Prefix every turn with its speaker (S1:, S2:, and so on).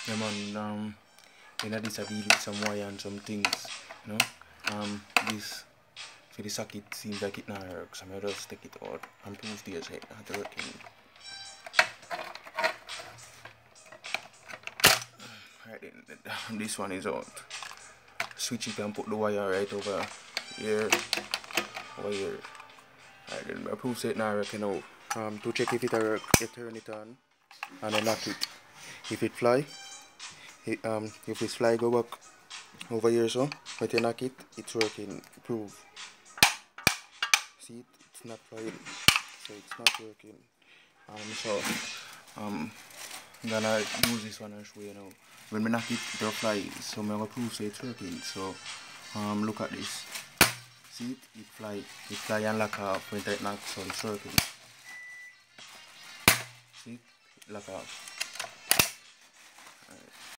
S1: Yeah, man, you know, this I deal with some wire and some things, you know. This for the socket seems like it not works, so I just take it out and prove this it not working. Right then, this one is out. Switch it and put the wire right over here. Over here. Right then, I prove it not working now. To check if it work, you turn it on and then knock it. If it fly, if this fly go back over here, so but you knock it, it's working. Prove. See it, it's not flying, so it's not working. I'm gonna use this one and show you now. When we knock it, it'll fly. So I'm gonna prove so it's working. So look at this. See it, it fly and lock off when it knocks, so it's working. See it, lock off.